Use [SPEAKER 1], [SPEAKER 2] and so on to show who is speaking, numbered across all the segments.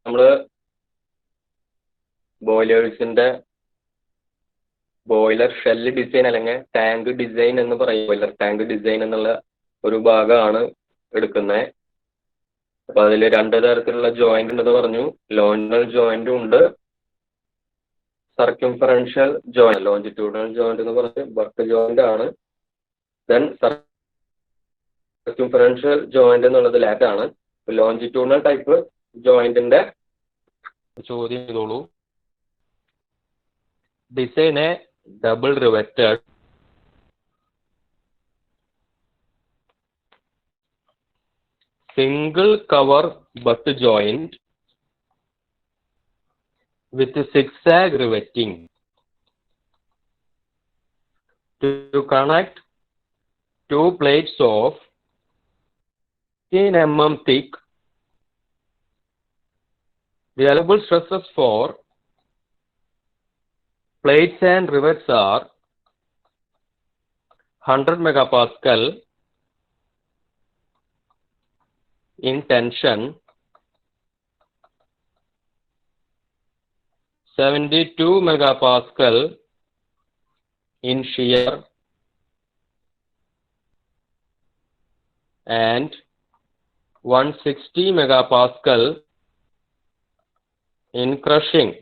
[SPEAKER 1] നമ്മൾ ബോയിലേഴ്സിന്റെ boiler shell design അല്ലെങ്കിൽ tank design എന്ന് പറയും. ബോയിലർ ടാങ്ക് ഡിസൈൻ എന്നുള്ള ഒരു ഭാഗമാണ് എടുക്കുന്നത്. അപ്പൊ അതിൽ 2 തരത്തിലുള്ള ജോയിന്റ് ഉണ്ടെന്ന് പറഞ്ഞു. ലോഞ്ചിനൽ ജോയിന്റും ഉണ്ട്, സർക്യൂംഫറൻഷ്യൽ ജോയിന്റ്. ലോഞ്ചിറ്റ്യൂഡൽ ജോയിന്റ് എന്ന് പറഞ്ഞ് ബർക്ക് ജോയിന്റ് ആണ്. ദെൻ സർക്യൂംഫറൻഷ്യൽ ജോയിന്റ് എന്നുള്ളത് ലാറ്റ് ആണ്. ലോഞ്ചിറ്റ്യൂഡൽ ടൈപ്പ് ജോയിന്റിന്റെ ചോദ്യം ചെയ്തോളൂ. Design A double riveted single cover butt joint with zigzag riveting to connect 2 plates of 10 mm thick. The allowable stresses for plates and rivets are 100 megapascal in tension, 72 megapascal in shear, and 160 megapascal in crushing.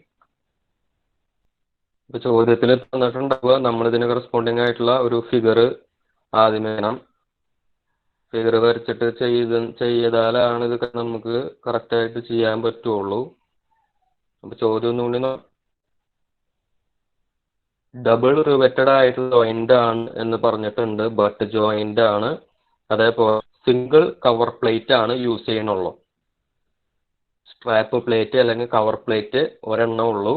[SPEAKER 1] ഇപ്പോൾ ചോദ്യത്തിൽ തന്നിട്ടുണ്ടാവുക നമ്മൾ ഇതിന് corresponding ആയിട്ടുള്ള ഒരു figure ആദ്യമേ വേണം. Figure വരച്ചിട്ട് ചെയ്താലാണ് ഇതൊക്കെ നമുക്ക് കറക്റ്റായിട്ട് ചെയ്യാൻ പറ്റുള്ളൂ. അപ്പൊ ചോദ്യം ഒന്നുകൂടി ഡബിൾ റിവറ്റഡ് ആയിട്ടുള്ള ജോയിന്റ് ആണ് എന്ന് പറഞ്ഞിട്ടുണ്ട്. ബട്ട് ജോയിന്റ് ആണ്. അതേപോലെ സിംഗിൾ കവർ പ്ലേറ്റ് ആണ് യൂസ് ചെയ്യണുള്ളൂ. സ്ട്രാപ്പ് പ്ലേറ്റ് അല്ലെങ്കിൽ കവർ പ്ലേറ്റ് ഒരെണ്ണം ഉള്ളൂ.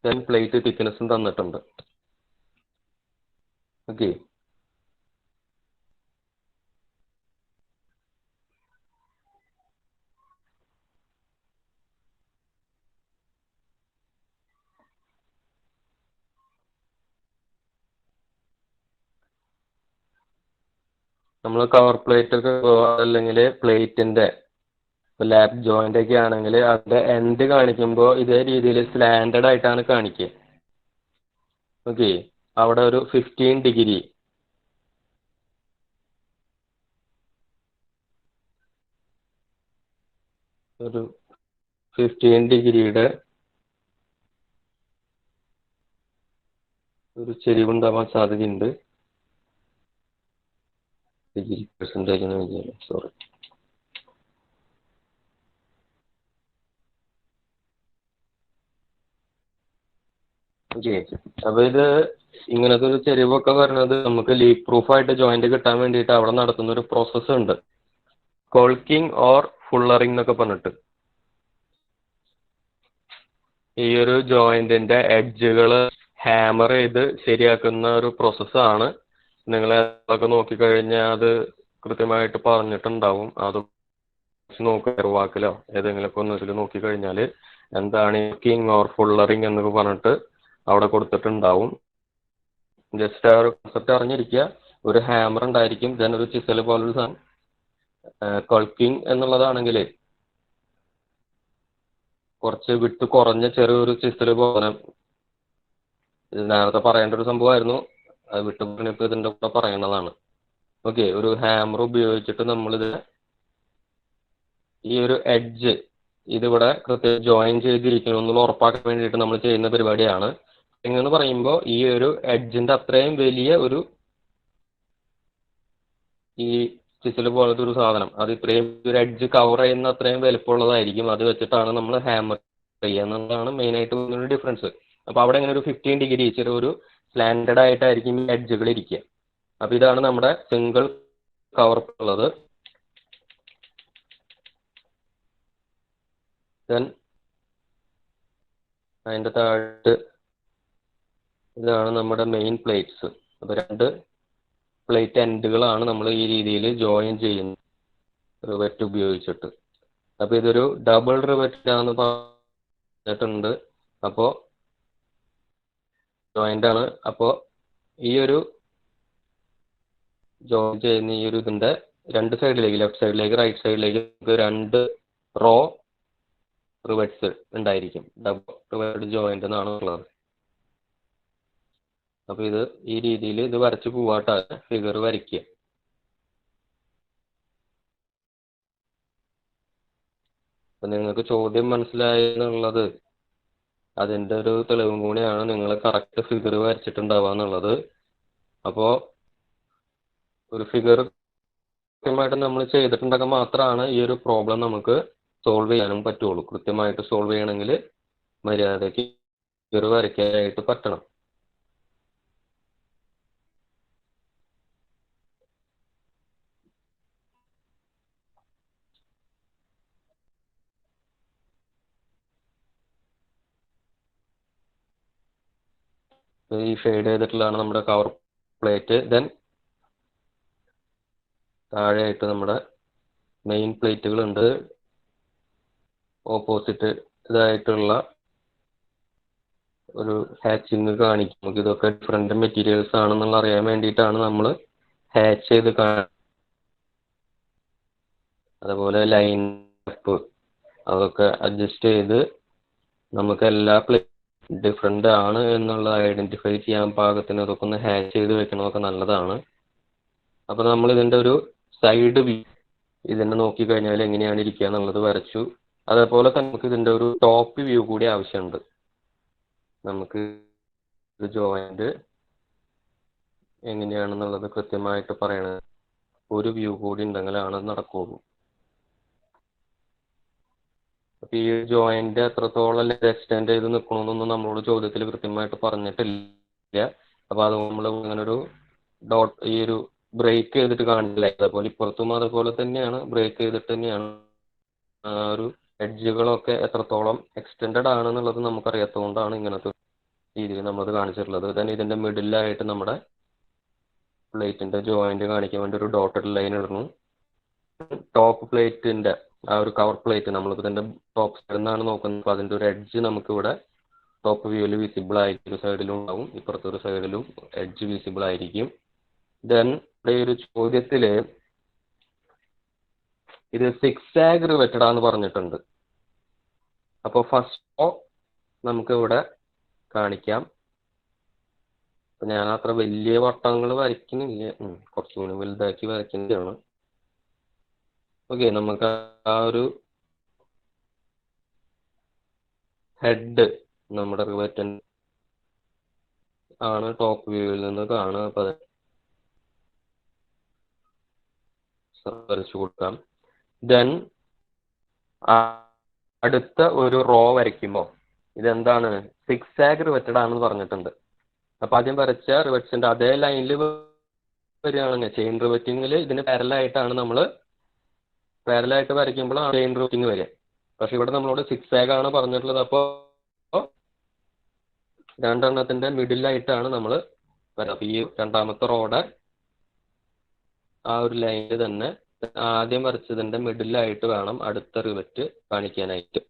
[SPEAKER 1] ദെൻ പ്ലേറ്റ് തിക്നെസ്സും തന്നിട്ടുണ്ട്. ഓക്കെ, നമ്മൾ കവർ പ്ലേറ്റ് ഒക്കെ അല്ലെങ്കിൽ പ്ലേറ്റിന്റെ ലാപ്പ് ജോയിന്റ് ഒക്കെ ആണെങ്കിൽ അതിന്റെ എൻഡ് കാണിക്കുമ്പോൾ ഇതേ രീതിയിൽ സ്ലാൻഡഡ് ആയിട്ടാണ് കാണിക്കുക. ഓക്കെ, അവിടെ ഒരു 15 ഡിഗ്രി ഒരു 15 ഡിഗ്രിയുടെ ഒരു ചെരിവുണ്ടാവാൻ സാധ്യതയുണ്ട്. Degree percentage sorry. ഓക്കെ, അപ്പൊ ഇത് ഇങ്ങനത്തെ ഒരു ചെരിവൊക്കെ വരുന്നത് നമുക്ക് ലീക്ക് പ്രൂഫ് ആയിട്ട് ജോയിന്റ് കിട്ടാൻ വേണ്ടിയിട്ട് അവിടെ നടത്തുന്ന ഒരു പ്രോസസ്സ് ഉണ്ട്, കോൾക്കിംഗ് ഓർ ഫുള്ളറിംഗ് എന്നൊക്കെ പറഞ്ഞിട്ട്. ഈ ഒരു ജോയിന്റിന്റെ എഡ്ജുകൾ ഹാമർ ചെയ്ത് ശരിയാക്കുന്ന ഒരു പ്രോസസ്സാണ്. നിങ്ങൾ അതൊക്കെ നോക്കിക്കഴിഞ്ഞാൽ അത് കൃത്യമായിട്ട് പറഞ്ഞിട്ടുണ്ടാവും. അത് നോക്കുക, വാക്കിലോ ഏതെങ്കിലുമൊക്കെ ഒന്നതിൽ നോക്കിക്കഴിഞ്ഞാൽ എന്താണ് കിങ് ഓർ ഫുള്ളറിംഗ് എന്നൊക്കെ പറഞ്ഞിട്ട് അവിടെ കൊടുത്തിട്ടുണ്ടാവും. ജസ്റ്റ് ആ ഒരു കൺസെപ്റ്റ് അറിഞ്ഞിരിക്കുക. ഒരു ഹാമർ ഉണ്ടായിരിക്കും, ദെൻ ഒരു ചിസൽ പോലൊരു സാധനം. കൾക്കിങ് എന്നുള്ളതാണെങ്കിൽ കുറച്ച് വിട്ട് കുറഞ്ഞ ചെറിയൊരു ചിസൽ പോലെ. ഇത് നേരത്തെ പറയേണ്ട ഒരു സംഭവമായിരുന്നു, അത് വിട്ട് പറഞ്ഞപ്പോൾ ഇതിൻ്റെ കൂടെ പറയുന്നതാണ്. ഓക്കെ, ഒരു ഹാമർ ഉപയോഗിച്ചിട്ട് നമ്മളിത് ഈ ഒരു എഡ്ജ് ഇതിവിടെ കൃത്യം ജോയിൻ ചെയ്തിരിക്കണം എന്നുള്ള ഉറപ്പാക്കാൻ വേണ്ടിയിട്ട് നമ്മൾ ചെയ്യുന്ന പരിപാടിയാണ്. എന്ന് പറയുമ്പോൾ ഈ ഒരു എഡ്ജിന്റെ അത്രയും വലിയ ഒരു ഈ ചിസിൽ പോലത്തെ ഒരു സാധനം, അത് ഇത്രയും ഒരു എഡ്ജ് കവർ ചെയ്യുന്ന അത്രയും വലുപ്പമുള്ളതായിരിക്കും. അത് വെച്ചിട്ടാണ് നമ്മൾ ഹാമർ ചെയ്യുക എന്നുള്ളതാണ് മെയിനായിട്ട് ഒരു ഡിഫറൻസ്. അപ്പോൾ അവിടെ ഇങ്ങനെ ഒരു 15 ഡിഗ്രി ചെറിയൊരു സ്ലാൻഡഡ് ആയിട്ടായിരിക്കും ഈ എഡ്ജുകൾ ഇരിക്കുക. അപ്പോൾ ഇതാണ് നമ്മുടെ സിംഗിൾ കവർ ഉള്ളത്. ദെൻ അതിൻ്റെ താഴത്ത് ഇതാണ് നമ്മുടെ മെയിൻ പ്ലേറ്റ്സ്. അപ്പോൾ 2 പ്ലേറ്റ് എൻഡുകളാണ് നമ്മൾ ഈ രീതിയിൽ ജോയിൻ ചെയ്യുന്നത് റിവറ്റ് ഉപയോഗിച്ചിട്ട്. അപ്പോൾ ഇതൊരു ഡബിൾ റിവറ്റ് ആണെന്ന് പറഞ്ഞിട്ടുണ്ട്. അപ്പോൾ ജോയിന്റ് ആണ്. അപ്പോൾ ഈ ഒരു ജോയിൻ ചെയ്യുന്ന ഈ ഒരു ഇതിൻ്റെ രണ്ട് സൈഡിലേക്ക്, ലെഫ്റ്റ് സൈഡിലേക്ക് റൈറ്റ് സൈഡിലേക്ക് നമുക്ക് 2 റോ റിവെറ്റ്സ് ഉണ്ടായിരിക്കും. ഡബിൾ റിവേർഡ് ജോയിന്റ് എന്നാണ് ഉള്ളത്. അപ്പോൾ ഇത് ഈ രീതിയിൽ ഇത് വരച്ച് പോവാട്ടാ ഫിഗർ വരയ്ക്കുക. അപ്പം നിങ്ങൾക്ക് ചോദ്യം മനസ്സിലായി എന്നുള്ളത് അതിൻ്റെ ഒരു തെളിവും കൂടിയാണ് നിങ്ങൾ കറക്റ്റ് ഫിഗർ വരച്ചിട്ടുണ്ടാവുക എന്നുള്ളത്. അപ്പോൾ ഒരു ഫിഗർ കൃത്യമായിട്ട് നമ്മൾ ചെയ്തിട്ടുണ്ടെങ്കിൽ മാത്രമാണ് ഈ ഒരു പ്രോബ്ലം നമുക്ക് സോൾവ് ചെയ്യാനും പറ്റുള്ളൂ. കൃത്യമായിട്ട് സോൾവ് ചെയ്യണമെങ്കിൽ മര്യാദയ്ക്ക് ഫിഗർ വരയ്ക്കാനായിട്ട് പറ്റണം. ഈ ഷെയ്ഡ് ചെയ്തിട്ടുള്ളതാണ് നമ്മുടെ കവർ പ്ലേറ്റ്. ദെൻ താഴെയായിട്ട് നമ്മുടെ മെയിൻ പ്ലേറ്റുകളുണ്ട്. ഓപ്പോസിറ്റ് ഇതായിട്ടുള്ള ഒരു ഹാച്ചിങ് കാണിക്കും. നമുക്ക് ഇതൊക്കെ ഡിഫറെൻറ്റ് മെറ്റീരിയൽസ് ആണെന്നുള്ള അറിയാൻ വേണ്ടിയിട്ടാണ് നമ്മൾ ഹാച്ച് ചെയ്ത് അതുപോലെ ലൈൻ അപ്പ് അതൊക്കെ അഡ്ജസ്റ്റ് ചെയ്ത് നമുക്ക് എല്ലാ ഡിഫറെൻ്റ് ആണ് എന്നുള്ളത് ഐഡൻറ്റിഫൈ ചെയ്യാൻ പാകത്തിന് അതൊക്കെ ഒന്ന് ഹാച്ച് ചെയ്ത് വെക്കണമൊക്കെ നല്ലതാണ്. അപ്പോൾ നമ്മൾ ഇതിൻ്റെ ഒരു സൈഡ് വ്യൂ ഇതിനെ നോക്കിക്കഴിഞ്ഞാൽ എങ്ങനെയാണ് ഇരിക്കുക എന്നുള്ളത് വരച്ചു. അതേപോലെ തന്നെ നമുക്ക് ഇതിൻ്റെ ഒരു ടോപ്പ് വ്യൂ കൂടി ആവശ്യമുണ്ട്. നമുക്ക് ഒരു ജോയിന്റ് എങ്ങനെയാണെന്നുള്ളത് കൃത്യമായിട്ട് പറയണത് ഒരു വ്യൂ കൂടി ഉണ്ടെങ്കിലാണ് നടക്കുള്ളൂ. അപ്പോൾ ഈ ജോയിന്റ് എത്രത്തോളം എക്സ്റ്റെൻഡ് ചെയ്ത് നിൽക്കണമെന്നൊന്നും നമ്മളോട് ചോദ്യത്തിൽ കൃത്യമായിട്ട് പറഞ്ഞിട്ടില്ല. അപ്പോൾ അത് നമ്മൾ ഇങ്ങനെ ഒരു ഡോട്ട് ഈ ഒരു ബ്രേക്ക് ചെയ്തിട്ട് കാണില്ല. അതേപോലെ ഇപ്പുറത്തും അതേപോലെ തന്നെയാണ് ബ്രേക്ക് ചെയ്തിട്ട് തന്നെയാണ് ആ ഒരു എഡ്ജുകളൊക്കെ എത്രത്തോളം എക്സ്റ്റെൻഡഡ് ആണെന്നുള്ളത് നമുക്കറിയാത്തതുകൊണ്ടാണ് ഇങ്ങനത്തെ രീതിയിൽ നമ്മളത് കാണിച്ചിട്ടുള്ളത്. തന്നെ ഇതിൻ്റെ മിഡിലായിട്ട് നമ്മുടെ പ്ലേറ്റിൻ്റെ ജോയിന്റ് കാണിക്കാൻ വേണ്ടി ഒരു ഡോട്ടഡ് ലൈൻ ഇടുന്നു. ടോപ്പ് പ്ലേറ്റിൻ്റെ ആ ഒരു കവർ പ്ലേറ്റ് നമ്മളിപ്പോൾ ഇതിൻ്റെ ടോപ്പ് സൈഡിൽ നിന്നാണ് നോക്കുന്നത്. അപ്പോൾ അതിൻ്റെ ഒരു എഡ്ജ് നമുക്കിവിടെ ടോപ്പ് വ്യൂവിൽ വിസിബിൾ ആയിരിക്കും. ഒരു സൈഡിലും ഉണ്ടാവും, ഇപ്പുറത്തൊരു സൈഡിലും എഡ്ജ് വിസിബിൾ ആയിരിക്കും. ദെൻ ഇവിടെ ഒരു ചോദ്യത്തിൽ ഇത് 6 റിവെറ്റഡ് ആണെന്ന് പറഞ്ഞിട്ടുണ്ട്. അപ്പോൾ ഫസ്റ്റ് നമുക്കിവിടെ കാണിക്കാം. അപ്പം ഞാൻ അത്ര വലിയ വട്ടങ്ങൾ വരയ്ക്കുന്നില്ല, കുറച്ചുകൂടി വലുതാക്കി വരയ്ക്കുന്നതാണ്. ഓക്കെ, നമുക്ക് ആ ഒരു ഹെഡ് നമ്മുടെ റിവെറ്റൻ ആണ് ടോപ്പ് വ്യൂവിൽ നിന്ന് കാണുക. അപ്പോൾ അത് വരച്ചു കൊടുക്കാം. ദെൻ അടുത്ത ഒരു റോ വരയ്ക്കുമ്പോൾ ഇതെന്താണ് 6 റിവെറ്റഡ് ആണെന്ന് പറഞ്ഞിട്ടുണ്ട്. അപ്പോൾ ആദ്യം വരച്ച റിവെറ്റ്സിൻ്റെ അതേ ലൈനിൽ വരികയാണെങ്കിൽ ചെയിൻ റിവെറ്റിങ്ങിൽ ഇതിന് പാരലായിട്ടാണ് നമ്മൾ പാരലായിട്ട് വരയ്ക്കുമ്പോൾ ചെയിൻ റിവെറ്റിങ് വരിക. പക്ഷെ ഇവിടെ നമ്മളോട് 6 ആണ് പറഞ്ഞിട്ടുള്ളത്. അപ്പോൾ രണ്ടെണ്ണത്തിൻ്റെ മിഡിലായിട്ടാണ് നമ്മൾ വരാം. അപ്പോൾ ഈ രണ്ടാമത്തെ റോഡ് ആ ഒരു ലൈനിൽ തന്നെ ആദ്യം വരച്ചതിൻ്റെ മിഡിലായിട്ട് വേണം അടുത്ത റിവെറ്റ് കാണിക്കാനായിട്ട്.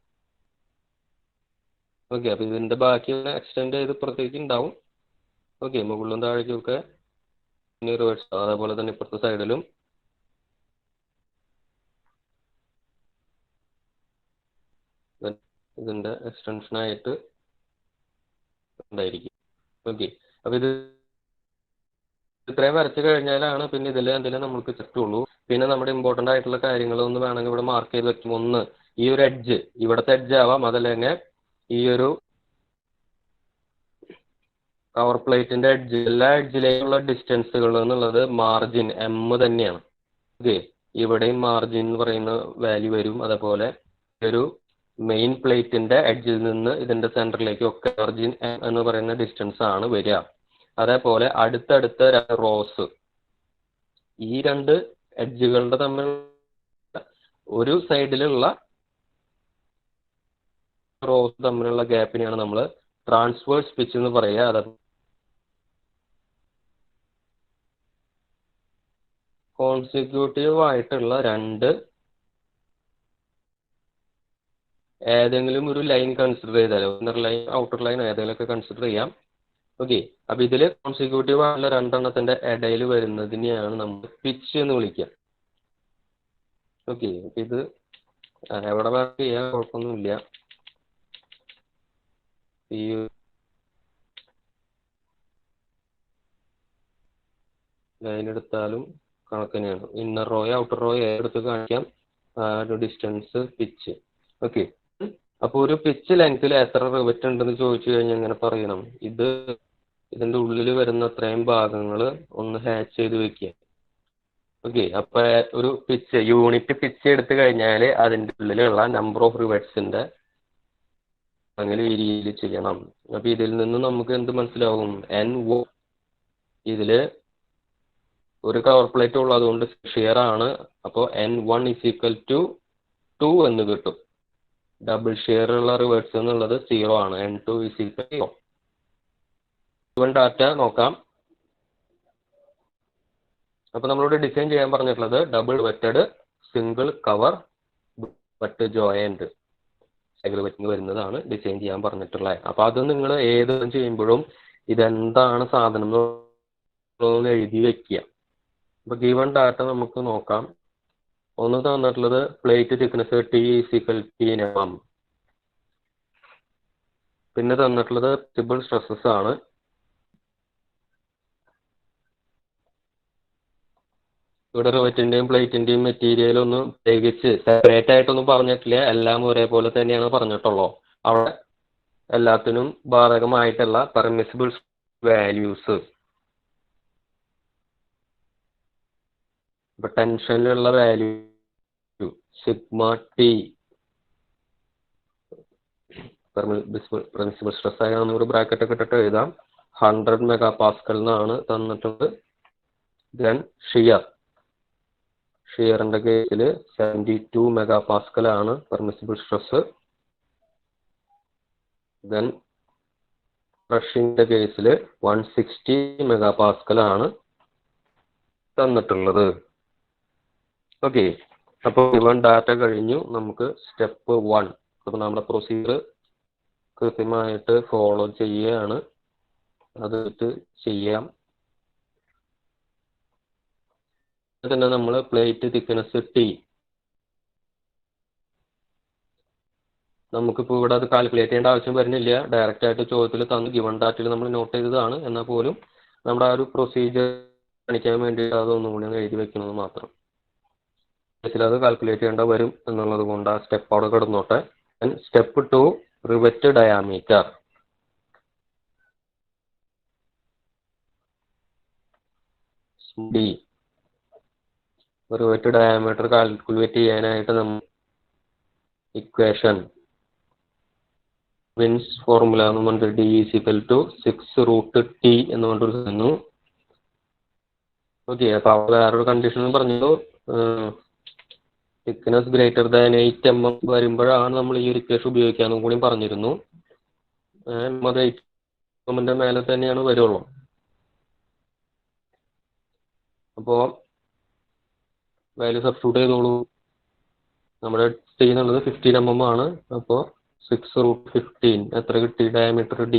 [SPEAKER 1] ഓക്കെ, അപ്പോൾ ഇതിൻ്റെ ബാക്കി എക്സ്റ്റെൻഡ് ചെയ്ത് ഇപ്പുറത്തേക്ക് ഉണ്ടാവും. ഓക്കെ, മുകളിലും താഴേക്കൊക്കെ ഇനി റിവേഴ്സ്, അതേപോലെ തന്നെ ഇപ്പുറത്തെ സൈഡിലും ഇതിൻ്റെ എക്സ്റ്റൻഷനായിട്ട് ഉണ്ടായിരിക്കും. ഓക്കെ, അപ്പോൾ ഇത് ഇത്രയും വരച്ച് കഴിഞ്ഞാലാണ് പിന്നെ ഇതിൽ എന്തെങ്കിലും നമുക്ക് ചുറ്റുള്ളൂ. പിന്നെ നമ്മുടെ ഇമ്പോർട്ടൻ്റ് ആയിട്ടുള്ള കാര്യങ്ങളൊന്ന് വേണമെങ്കിൽ ഇവിടെ മാർക്ക് ചെയ്ത് വെക്കും. ഒന്ന്, ഈ ഒരു എഡ്ജ് ഇവിടുത്തെ എഡ്ജ് ആവാം, അതല്ലെങ്കിൽ ഈ ഒരു കവർ പ്ലേറ്റിൻ്റെ എഡ്ജ്, എല്ലാ എഡ്ജിലേക്കുള്ള ഡിസ്റ്റൻസുകൾ എന്നുള്ളത് മാർജിൻ എം തന്നെയാണ്. ഓക്കെ, ഇവിടെയും മാർജിൻ എന്ന് പറയുന്ന വാല്യൂ വരും. അതേപോലെ ഒരു മെയിൻ പ്ലേറ്റിൻ്റെ എഡ്ജിൽ നിന്ന് ഇതിൻ്റെ സെൻറ്ററിലേക്ക് ഒക്കെ മാർജിൻ എം എന്ന് പറയുന്ന ഡിസ്റ്റൻസ് ആണ് വരിക. അതേപോലെ അടുത്തടുത്ത റോസ്, ഈ രണ്ട് എഡ്ജുകളുടെ തമ്മിൽ ഒരു സൈഡിലുള്ള റോസ് തമ്മിലുള്ള ഗ്യാപ്പിനെയാണ് നമ്മൾ ട്രാൻസ്വേഴ്സ് പിച്ച് എന്ന് പറയുക. അത് കോൺസിക്യൂട്ടീവ് ആയിട്ടുള്ള രണ്ട് ഏതെങ്കിലും ഒരു ലൈൻ കൺസിഡർ ചെയ്താൽ, ഇന്നർ ലൈൻ ഔട്ടർ ലൈൻ ഏതെങ്കിലുമൊക്കെ കൺസിഡർ ചെയ്യാം. ഓക്കെ, അപ്പോൾ ഇതിൽ കോൺസിക്യൂട്ടീവ് ആയിട്ടുള്ള രണ്ടെണ്ണത്തിൻ്റെ ഇടയിൽ വരുന്നതിനെയാണ് നമ്മൾ പിച്ച് എന്ന് വിളിക്കുക. ഓക്കെ, ഇത് എവിടെ വർക്ക് ചെയ്യാൻ കുഴപ്പമൊന്നുമില്ല. ഈ ലൈൻ എടുത്താലും കണക്ക് തന്നെയാണ്. ഇന്നർ റോയോ ഔട്ടർ റോയോ എടുത്ത് കാണിക്കാം. Distance pitch. ഓക്കെ, അപ്പോൾ ഒരു പിച്ച് ലെങ്ത്തിൽ എത്ര റിവറ്റ് ഉണ്ടെന്ന് ചോദിച്ചു കഴിഞ്ഞാൽ എങ്ങനെ പറയണം? ഇതിന്റെ ഉള്ളിൽ വരുന്ന അത്രയും ഭാഗങ്ങൾ ഒന്ന് ഹാച്ച് ചെയ്ത് വെക്കുക. ഓക്കെ, അപ്പൊ ഒരു പിച്ച് യൂണിറ്റ് പിച്ച് എടുത്തു കഴിഞ്ഞാൽ അതിന്റെ ഉള്ളിലുള്ള നമ്പർ ഓഫ് റിവറ്റ്സിന്റെ അങ്ങനെ ഈ രീതിയിൽ ചെയ്യണം. അപ്പൊ ഇതിൽ നിന്ന് നമുക്ക് എന്ത് മനസ്സിലാവും? NO ഇതില് ഒരു കവർ പ്ലേറ്റ് ഉള്ളതുകൊണ്ട് ഷെയർ ആണ്. അപ്പോൾ N1 = 2 എന്ന് കിട്ടും. ഡബിൾ ഷെയർ ഉള്ള റിവേഴ്സ് എന്നുള്ളത് 0 ആണ്. N2 = 0. ഡാറ്റ നോക്കാം. അപ്പൊ നമ്മളോട് ഡിസൈൻ ചെയ്യാൻ പറഞ്ഞിട്ടുള്ളത് double wetted single cover but joint wetting വരുന്നതാണ് ഡിസൈൻ ചെയ്യാൻ പറഞ്ഞിട്ടുള്ളത്. അപ്പൊ അത് നിങ്ങൾ ഏത് ചെയ്യുമ്പോഴും ഇതെന്താണ് സാധനം എന്ന് എഴുതി വെക്കുക. അപ്പൊ ഗിവൺ ഡാറ്റ നമുക്ക് നോക്കാം. ഒന്ന് തന്നിട്ടുള്ളത് പ്ലേറ്റ് തിക്നെസ് T = mm. പിന്നെ തന്നിട്ടുള്ളത് പ്രിൻസിപ്പൽ സ്ട്രെസ്സസ് ആണ്. ഇവിടെ റിവറ്റിന്റെയും പ്ലേറ്റിന്റെയും മെറ്റീരിയൽ ഒന്നും പ്രത്യേകിച്ച് സെപ്പറേറ്റ് ആയിട്ടൊന്നും പറഞ്ഞിട്ടില്ല. എല്ലാം ഒരേപോലെ തന്നെയാണ് പറഞ്ഞിട്ടുള്ളൂ. അവിടെ എല്ലാത്തിനും ബാധകമായിട്ടുള്ള പെർമിസിബിൾ വാല്യൂസ്. ഇപ്പൊ ടെൻഷനിലുള്ള വാല്യൂ σT പെർമിസിബിൾ സ്ട്രെസ് ആയ ഒരു ബ്രാക്കറ്റ് ഒക്കെ ഇട്ടിട്ട് എഴുതാം. 100 MPa എന്നാണ് തന്നിട്ടുണ്ട്. ദെൻ ഷിയറിന്റെ കേസിൽ 72 MPa ആണ് പെർമിസിബിൾ സ്ട്രെസ്. ദെൻ ക്രഷിന്റെ കേസിൽ 160 MPa ആണ് തന്നിട്ടുള്ളത്. ഓക്കെ, അപ്പോൾ ഇവൻ ഡാറ്റ കഴിഞ്ഞു. നമുക്ക് സ്റ്റെപ്പ് 1. അപ്പോൾ നമ്മുടെ പ്രൊസീജിയർ കൃത്യമായിട്ട് ഫോളോ ചെയ്യുകയാണ്. അത് ചെയ്യാം. തന്നെ നമ്മൾ പ്ലേറ്റ് തിക്നെസ് T നമുക്കിപ്പോൾ ഇവിടെ അത് കാൽക്കുലേറ്റ് ചെയ്യേണ്ട ആവശ്യം വരുന്നില്ല. ഡയറക്റ്റ് ആയിട്ട് ചോദ്യത്തിൽ തന്ന് ഗിവൺ ഡാറ്റയിൽ നമ്മൾ നോട്ട് ചെയ്തതാണ്. എന്നാൽ പോലും നമ്മുടെ ആ ഒരു പ്രൊസീജിയർ കാണിക്കാൻ വേണ്ടിയിട്ട് അതൊന്നും കൂടി എഴുതി വെക്കുന്നത് മാത്രം. അത് കാൽക്കുലേറ്റ് ചെയ്യേണ്ട വരും എന്നുള്ളത് കൊണ്ട് ആ സ്റ്റെപ്പ് അവിടെ കിടന്നോട്ടെ. Step 2 rivet diameter. Rivet diameter calculate ചെയ്യാനായിട്ട് നമ്മൾ ഇക്വേഷൻ വിൻസ് ഫോർമുല എന്ന് പറഞ്ഞിട്ട് D = 6√T എന്ന് പറഞ്ഞിട്ട് തന്നു. ഓക്കെ, അപ്പൊ അവിടെ വേറൊരു കണ്ടീഷൻ പറഞ്ഞല്ലോ, തിക്നെസ് ഗ്രേറ്റർ ദാൻ 8 mm വരുമ്പോഴാണ് നമ്മൾ ഈ ഒരു ഇക്വേഷൻ ഉപയോഗിക്കാനും കൂടി പറഞ്ഞിരുന്നു. അത് 8 mm മേലെ തന്നെയാണ് വരുള്ളൂ. അപ്പോ വാല്യൂ സബ്സ്റ്റിറ്റ്യൂട്ട് ചെയ്തോളൂ. നമ്മുടെ T എന്നുള്ളത് 15 mm ആണ്. അപ്പോൾ 6√15 എത്ര കിട്ടി? Diameter D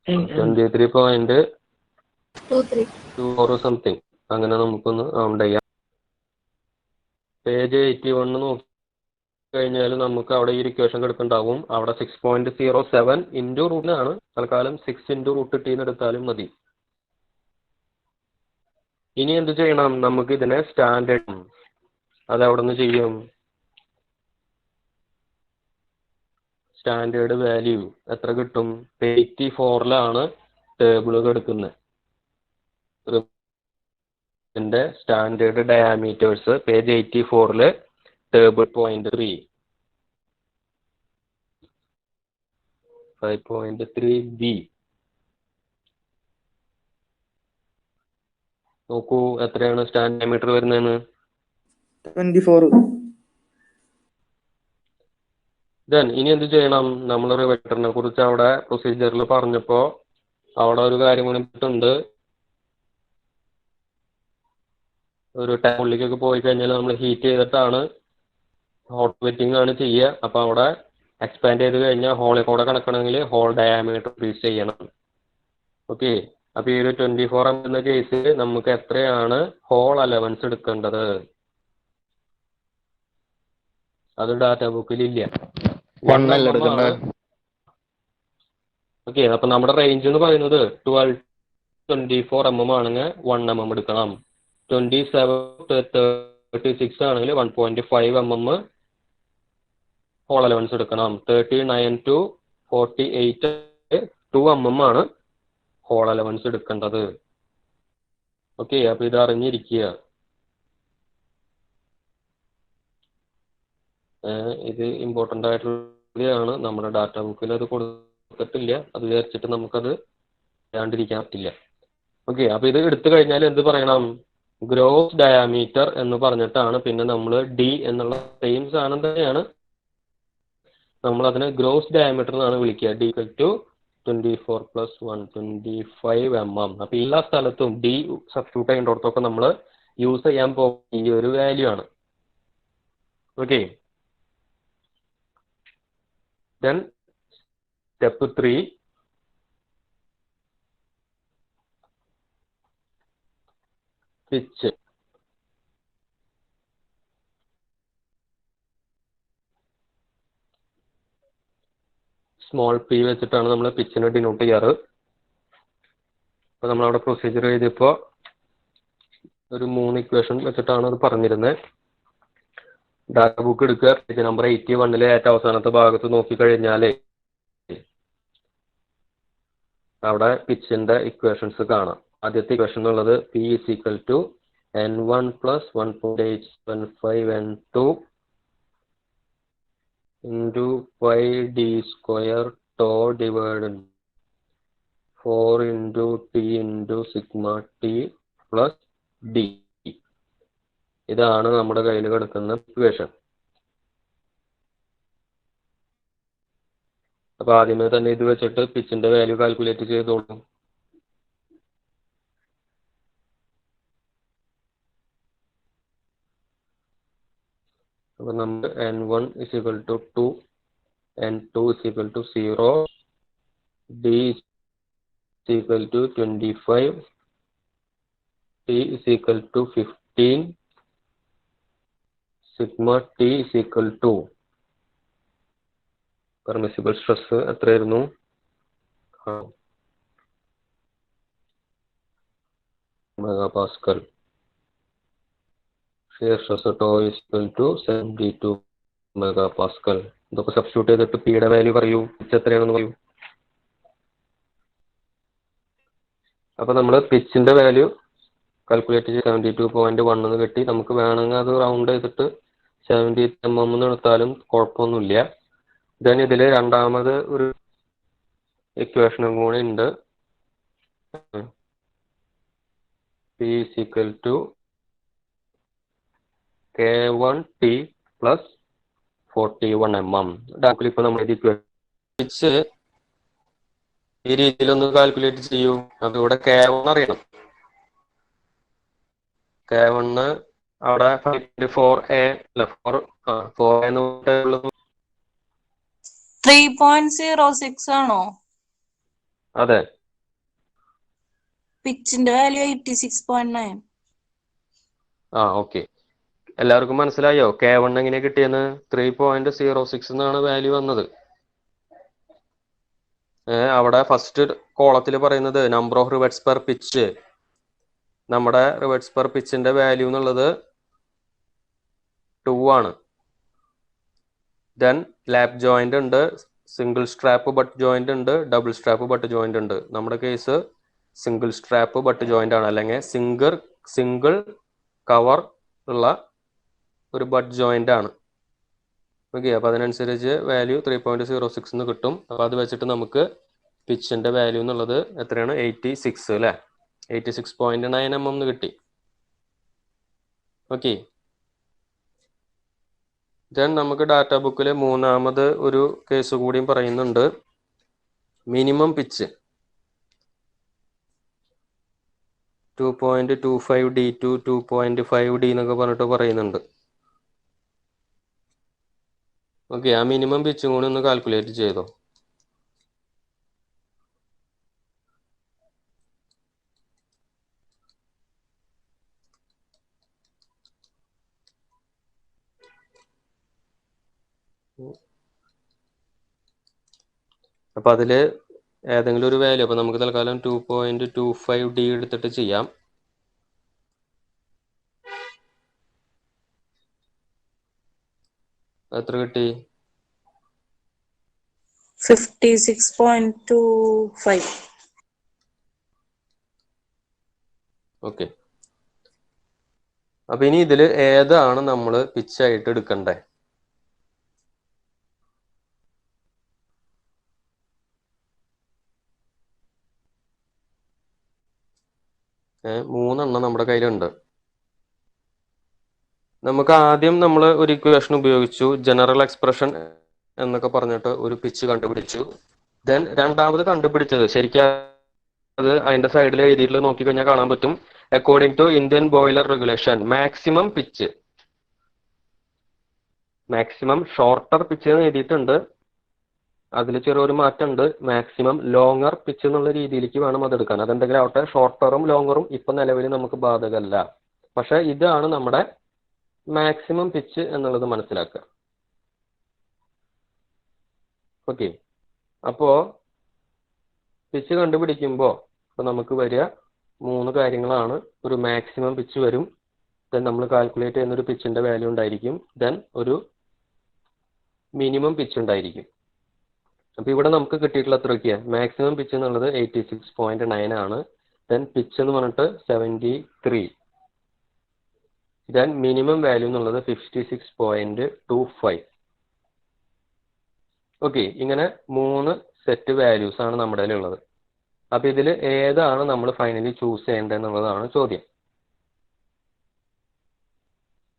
[SPEAKER 1] 23.24 something. അങ്ങനെ നമുക്കൊന്ന് റൗണ്ട് ചെയ്യാം. പേജ് 81 നോക്കി കഴിഞ്ഞാൽ നമുക്ക് അവിടെ ഈ ഇക്വേഷൻ കിടക്കുന്നുണ്ടാവും. അവിടെ 6.07 ഇൻറ്റു റൂട്ടിനാണ്. തൽക്കാലം 6 × √T എടുത്താലും മതി. ഇനി എന്ത് ചെയ്യണം? നമുക്ക് ഇതിനെ സ്റ്റാൻഡേർഡ് അത് അവിടെ നിന്ന് ചെയ്യും. സ്റ്റാൻഡേർഡ് വാല്യൂ എത്ര കിട്ടും? 84-ലാണ് ടേബിൾ എടുക്കുന്നത്. ഇതിന്റെ സ്റ്റാൻഡേർഡ് ഡയാമീറ്റേഴ്സ് പേജ് 84-ല് ടേബിൾ 0.3 5.3B. നോക്കൂ എത്രയാണ് സ്റ്റാൻഡ് ഡയമീറ്റർ വരുന്നതെന്ന്.
[SPEAKER 2] 24.
[SPEAKER 1] ദെൻ ഇനി എന്ത് ചെയ്യണം? നമ്മൾ റിവറ്ററിനെ കുറിച്ച് അവിടെ പ്രൊസീജിയറിൽ പറഞ്ഞപ്പോ അവിടെ ഒരു കാര്യം കൂടിയിട്ടുണ്ട്. ഒരു ടൈമുള്ളിലേക്കൊക്കെ പോയി കഴിഞ്ഞാൽ നമ്മൾ ഹീറ്റ് ചെയ്തിട്ടാണ് ഹോട്ട് വെറ്റിംഗ് ആണ് ചെയ്യുക. അപ്പൊ അവിടെ എക്സ്പാൻഡ് ചെയ്ത് കഴിഞ്ഞാൽ ഹോളിൽ കൂടെ കണക്കണമെങ്കിൽ ഹോൾ ഡയാമീറ്റർ ഇൻക്രീസ് ചെയ്യണം. ഓക്കെ, അപ്പൊ ഈ ഒരു 24 mm എന്ന കേസിൽ നമുക്ക് എത്രയാണ് ഹോൾ അലവൻസ് എടുക്കേണ്ടത്? അത് ഡാറ്റ ബുക്കിൽ ഇല്ല.
[SPEAKER 2] 1 അല്ല എടുക്കണ്ടേ?
[SPEAKER 1] ഓക്കെ, അപ്പൊ നമ്മുടെ റേഞ്ച് എന്ന് പറയുന്നത് 12-24 mm ആണെങ്കിൽ 1 mm എടുക്കണം. 27-36 ആണെങ്കിൽ 1.5 mm ഹോൾ അലവൻസ് എടുക്കണം. 39-48 2 mm ആണ് ഹോൾ അലവൻസ് എടുക്കേണ്ടത്. ഓക്കെ, അപ്പൊ ഇത് അറിഞ്ഞിരിക്കുക. ഇത് ഇമ്പോർട്ടൻ്റ് ആയിട്ടുള്ളതാണ്. നമ്മുടെ ഡാറ്റ ബുക്കിൽ അത് കൊടുത്തിട്ടില്ല. അത് വിചാരിച്ചിട്ട് നമുക്കത് ചെയ്യാണ്ടിരിക്കാൻ പറ്റില്ല. ഓക്കെ, അപ്പൊ ഇത് എടുത്തു കഴിഞ്ഞാൽ എന്ത് പറയണം? ഗ്രോസ് ഡയാമീറ്റർ എന്ന് പറഞ്ഞിട്ടാണ് പിന്നെ നമ്മൾ ഡി എന്നുള്ള സെയിം സാധനം തന്നെയാണ് നമ്മൾ അതിനെ ഗ്രോസ് ഡയാമീറ്റർ എന്നാണ് വിളിക്കുക. D to 24+1 25 mm. അപ്പൊ എല്ലാ സ്ഥലത്തും ഡി സബ്സ്റ്റിറ്റ്യൂട്ട് ചെയ്യേണ്ടടത്തൊക്കെ നമ്മൾ യൂസ് ചെയ്യാൻ പോകുന്ന ഈ ഒരു വാല്യൂ ആണ്. Okay, then step 3, pitch. Small P വെച്ചിട്ടാണ് നമ്മൾ പിച്ചിനെ ഡിനോട്ട് ചെയ്യാറ്. അപ്പൊ നമ്മളവിടെ പ്രൊസീജിയർ ചെയ്തപ്പോൾ ഒരു 3 ഇക്വേഷൻ വെച്ചിട്ടാണ് അത് പറഞ്ഞിരുന്നത്. ഡാറ്റ ബുക്ക് എടുക്കുക, പേജ് നമ്പർ 81 ഏറ്റവും അവസാനത്തെ ഭാഗത്ത് നോക്കിക്കഴിഞ്ഞാൽ അവിടെ പിച്ചിന്റെ ഇക്വേഷൻസ് കാണാം. ആദ്യത്തെ ഇക്വേഷൻ എന്നുള്ളത് P is equal to N1 plus 1.875 N2 into pi d square tau divided 4 into T into sigma T plus D. ഇതാണ് നമ്മുടെ കയ്യിൽ കിടക്കുന്ന ഇക്വേഷൻ. അപ്പൊ ആദ്യമേ തന്നെ ഇത് വെച്ചിട്ട് പിച്ചിന്റെ വാല്യൂ കാൽക്കുലേറ്റ് ചെയ്തോളൂ. അപ്പൊ നമ്മൾ N1 is equal to 2, N2 is equal to 0, D is equal to 25, T is equal to 15, sigma T is equal to permissible stress എത്രയായിരുന്നു? megapascal. shear stress tau is equal to 72 megapascal. ഇതൊക്കെ substitute ചെയ്തിട്ട് പിയുടെ value പറയൂ, pitch എത്രയാണെന്ന് പറയൂ. അപ്പൊ നമ്മൾ പിച്ചിന്റെ value calculate ചെയ്ത് 72.1 എന്ന് കിട്ടി. നമുക്ക് വേണമെങ്കിൽ അത് റൗണ്ട് ചെയ്തിട്ട് 70 mm എന്ന് എടുത്താലും കുഴപ്പമൊന്നുമില്ല. ദെൻ ഇതിൽ രണ്ടാമത് ഒരു ഇക്വേഷനും കൂടി ഉണ്ട്. P is equal to K1T plus 41 mm. ഡാക്കിൽ ഇപ്പൊ നമ്മൾ പിച്ച് ഈ രീതിയിലൊന്ന് കാൽക്കുലേറ്റ് ചെയ്യൂ. അപ്പൊ ഇവിടെ K1 അറിയണം. K1 അവിടെ 4A അല്ല 4A എന്ന്
[SPEAKER 3] 3.06 ആണോ?
[SPEAKER 1] അതെ.
[SPEAKER 3] പിച്ചിന്റെ വാല്യൂ 86.9.
[SPEAKER 1] ഓക്കെ, എല്ലാവർക്കും മനസ്സിലായോ K1 എങ്ങനെ കിട്ടിയെന്ന്? 3.06 എന്നാണ് വാല്യൂ വന്നത്. അവിടെ ഫസ്റ്റ് കോളത്തിൽ പറയുന്നത് number of rivets per pitch. നമ്മുടെ റിവെറ്റ്സ് പെർ പിച്ചിന്റെ വാല്യൂ എന്നുള്ളത് 2 ആണ്. ദെൻ ലാപ്പ് ജോയിന്റ് ഉണ്ട്, സിംഗിൾ സ്ട്രാപ്പ് ബട്ട് ജോയിന്റ് ഉണ്ട്, ഡബിൾ സ്ട്രാപ്പ് ബട്ട് ജോയിന്റ് ഉണ്ട്. നമ്മുടെ case single strap but joint ആണ്, അല്ലെങ്കിൽ സിംഗിൾ കവർ ഉള്ള ഒരു ബട്ട് ജോയിന്റ് ആണ്. ഓക്കെ, അപ്പൊ അതിനനുസരിച്ച് വാല്യൂ 3.06 എന്ന് കിട്ടും. അപ്പൊ അത് വെച്ചിട്ട് നമുക്ക് പിച്ചിന്റെ വാല്യൂ എന്നുള്ളത് എത്രയാണ്? 86 അല്ലെ, 86.9 mm എന്ന് കിട്ടി. ഓക്കെ, ദെൻ നമുക്ക് ഡാറ്റ ബുക്കിൽ മൂന്നാമത് ഒരു കേസ് കൂടിയും പറയുന്നുണ്ട്. Minimum pitch 2.25D to 2.5D എന്നൊക്കെ പറഞ്ഞിട്ട് പറയുന്നുണ്ട്. ഓക്കെ, ആ മിനിമം പിച്ചും കൂടി ഒന്ന് കാൽക്കുലേറ്റ് ചെയ്തോ. അപ്പൊ അതില് ഏതെങ്കിലും ഒരു വാല്യൂ, അപ്പൊ നമുക്ക് തൽക്കാലം 2.25D എടുത്തിട്ട് ചെയ്യാം. എത്ര കിട്ടി?
[SPEAKER 3] 56.25.
[SPEAKER 1] ഓക്കെ. അപ്പൊ ഇനി ഇതില് ഏതാണ് നമ്മൾ പിച്ചായിട്ട് എടുക്കണ്ടേ? മൂന്നെണ്ണം നമ്മുടെ കയ്യിലുണ്ട്. നമുക്ക് ആദ്യം നമ്മൾ ഒരു ഇക്വേഷൻ ഉപയോഗിച്ചു, ജനറൽ എക്സ്പ്രഷൻ എന്നൊക്കെ പറഞ്ഞിട്ട് ഒരു പിച്ച് കണ്ടുപിടിച്ചു. ദെൻ രണ്ടാമത് കണ്ടുപിടിച്ചത് ശരിക്കും അത് അതിന്റെ സൈഡിൽ എഴുതിയിട്ട് നോക്കിക്കഴിഞ്ഞാൽ കാണാൻ പറ്റും, according to Indian boiler regulation maximum pitch, maximum shorter pitch എന്ന് എഴുതിയിട്ടുണ്ട്. അതിൽ ചെറിയൊരു മാറ്റമുണ്ട്, മാക്സിമം ലോങ്ങർ പിച്ച് എന്നുള്ള രീതിയിലേക്ക് വേണം അത് എടുക്കാൻ. അതെന്തെങ്കിലും ആവട്ടെ, ഷോർട്ടറും ലോങ്ങറും ഇപ്പൊ നിലവിൽ നമുക്ക് ബാധകമല്ല. പക്ഷെ ഇതാണ് നമ്മുടെ മാക്സിമം പിച്ച് എന്നുള്ളത് മനസ്സിലാക്കുക. ഓക്കെ. അപ്പോ പിച്ച് കണ്ടുപിടിക്കുമ്പോൾ ഇപ്പൊ നമുക്ക് വരിക 3 കാര്യങ്ങളാണ്. ഒരു മാക്സിമം പിച്ച് വരും, ദെൻ നമ്മൾ കാൽക്കുലേറ്റ് ചെയ്യുന്ന ഒരു പിച്ചിന്റെ വാല്യൂ ഉണ്ടായിരിക്കും, ദെൻ ഒരു മിനിമം പിച്ച് ഉണ്ടായിരിക്കും. അപ്പൊ ഇവിടെ നമുക്ക് കിട്ടിയിട്ടുള്ള എത്രയൊക്കെയാ? മാക്സിമം പിച്ച് എന്നുള്ളത് 86.9 ആണ്. ദെൻ പിച്ച് എന്ന് പറഞ്ഞിട്ട് 73. ദെൻ മിനിമം വാല്യൂ എന്നുള്ളത് 56.25. ഓക്കെ. ഇങ്ങനെ 3 സെറ്റ് വാല്യൂസ് ആണ് നമ്മുടെ ഉള്ളത്. അപ്പൊ ഇതിൽ ഏതാണ് നമ്മൾ ഫൈനലി ചൂസ് ചെയ്യേണ്ടത് എന്നുള്ളതാണ് ചോദ്യം.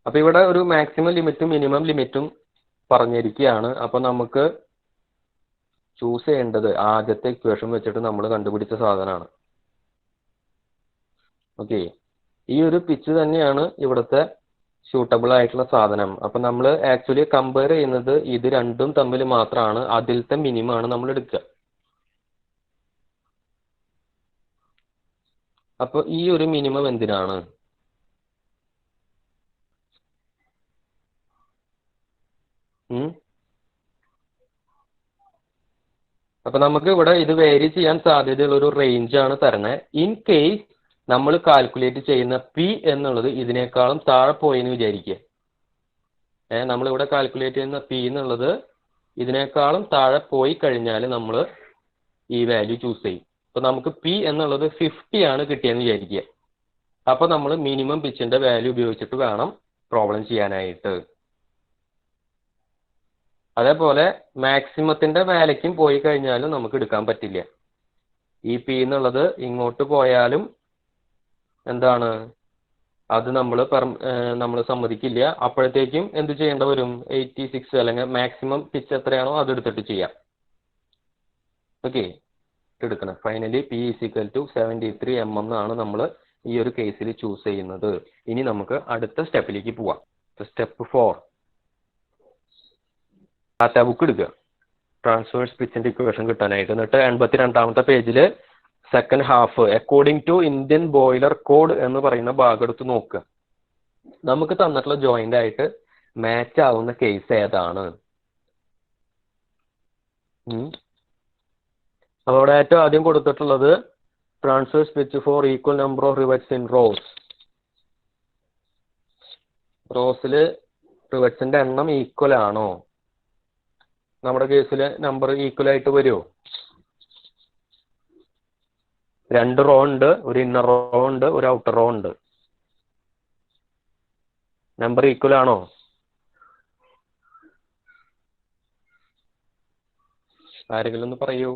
[SPEAKER 1] അപ്പൊ ഇവിടെ ഒരു മാക്സിമം ലിമിറ്റും മിനിമം ലിമിറ്റും പറഞ്ഞിരിക്കുകയാണ്. അപ്പൊ നമുക്ക് ചൂസ് ചെയ്യേണ്ടത് ആദ്യത്തെ ഇക്വേഷൻ വെച്ചിട്ട് നമ്മൾ കണ്ടുപിടിച്ച സാധനമാണ്. ഓക്കെ. ഈ ഒരു പിച്ച് തന്നെയാണ് ഇവിടുത്തെ സ്യൂട്ടബിൾ ആയിട്ടുള്ള സാധനം. അപ്പൊ നമ്മൾ ആക്ച്വലി കമ്പയർ ചെയ്യുന്നത് ഇത് രണ്ടും തമ്മിൽ മാത്രമാണ്. അതിലത്തെ മിനിമം ആണ് നമ്മൾ എടുക്കുക. അപ്പൊ ഈ ഒരു മിനിമം എന്തിനാണ്? അപ്പൊ നമുക്ക് ഇവിടെ ഇത് വേരി ചെയ്യാൻ സാധ്യതയുള്ള ഒരു റേഞ്ച് ആണ് തരണേ. ഇൻ കേസ് നമ്മൾ കാൽക്കുലേറ്റ് ചെയ്യുന്ന പി എന്നുള്ളത് ഇതിനേക്കാളും താഴെ പോയെന്ന് വിചാരിക്കുക. നമ്മളിവിടെ കാൽക്കുലേറ്റ് ചെയ്യുന്ന പി എന്നുള്ളത് ഇതിനേക്കാളും താഴെ പോയി കഴിഞ്ഞാൽ നമ്മൾ ഈ വാല്യൂ ചൂസ് ചെയ്യും. അപ്പൊ നമുക്ക് പി എന്നുള്ളത് 50 ആണ് കിട്ടിയെന്ന് വിചാരിക്കുക. അപ്പൊ നമ്മൾ മിനിമം പിച്ചിന്റെ വാല്യൂ ഉപയോഗിച്ചിട്ട് വേണം പ്രോബ്ലം ചെയ്യാനായിട്ട്. അതേപോലെ മാക്സിമത്തിന്റെ വാല്യൂക്കും പോയി കഴിഞ്ഞാലും നമുക്ക് എടുക്കാൻ പറ്റില്ല. ഈ പി എന്നുള്ളത് ഇങ്ങോട്ട് പോയാലും എന്താണ് അത് നമ്മൾ സമ്മതിക്കില്ല. അപ്പോഴത്തേക്കും എന്ത് ചെയ്യേണ്ട വരും? 86 അല്ലെങ്കിൽ മാക്സിമം പിച്ച് എത്രയാണോ അത് എടുത്തിട്ട് ചെയ്യാം. ഓക്കെ. എടുക്കണം. Finally P equal to 73 mm എന്നാണ് നമ്മൾ ഈ ഒരു കേസിൽ ചൂസ് ചെയ്യുന്നത്. ഇനി നമുക്ക് അടുത്ത സ്റ്റെപ്പിലേക്ക് പോവാം. സ്റ്റെപ്പ് 4, ഡാറ്റ ബുക്ക് എടുക്കുക, ട്രാൻസ്വേഴ്സ് പിച്ചിന്റെ ഇക്വേഷൻ കിട്ടാനായിട്ട്. എന്നിട്ട് 82ാമത്തെ പേജിൽ second half according to Indian boiler code എന്ന് പറയുന്ന ഭാഗം എടുത്ത് നോക്കുക. നമുക്ക് തന്നിട്ടുള്ള ജോയിന്റ് ആയിട്ട് മാച്ച് ആവുന്ന കേസ് ഏതാണ്? അപ്പോൾ അവിടെ ഏറ്റവും ആദ്യം കൊടുത്തിട്ടുള്ളത് transverse pitch for equal number of rivets in rows. റോസിൽ റിവറ്റ്സിന്റെ എണ്ണം ഈക്വൽ ആണോ? നമ്മുടെ കേസിൽ നമ്പർ ഈക്വൽ ആയിട്ട് വരുമോ? 2 റോ ഉണ്ട്, ഒരു ഇന്നർ റോ ഉണ്ട്, ഒരു ഔട്ടർ റോ ഉണ്ട്. നമ്പർ ഈക്വൽ ആണോ? ആരെങ്കിലും ഒന്ന് പറയൂ.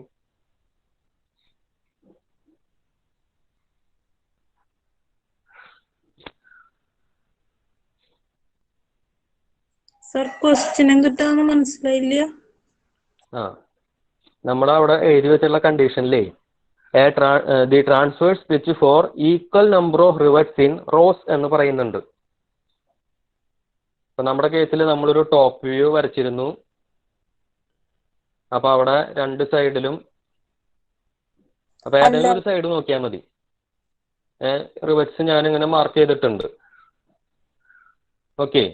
[SPEAKER 3] സർ ക്വസ്റ്റ്യൻ എന്തിട്ടാന്ന് മനസ്സിലായില്ല.
[SPEAKER 1] നമ്മളവിടെ എഴുതി വെച്ചിട്ടുള്ള കണ്ടീഷനിലേ the transverse pitch for equal number of rivets in rows എന്ന് പറയുന്നുണ്ട്. അപ്പൊ നമ്മുടെ കേസിൽ നമ്മളൊരു ടോപ്പ് വ്യൂ വരച്ചിരുന്നു. അപ്പൊ അവിടെ 2 സൈഡിലും, അപ്പൊ ഏതെങ്കിലും ഒരു സൈഡ് നോക്കിയാൽ മതി. റിവറ്റ്സ് ഞാനിങ്ങനെ മാർക്ക് ചെയ്തിട്ടുണ്ട്. ഓക്കെ.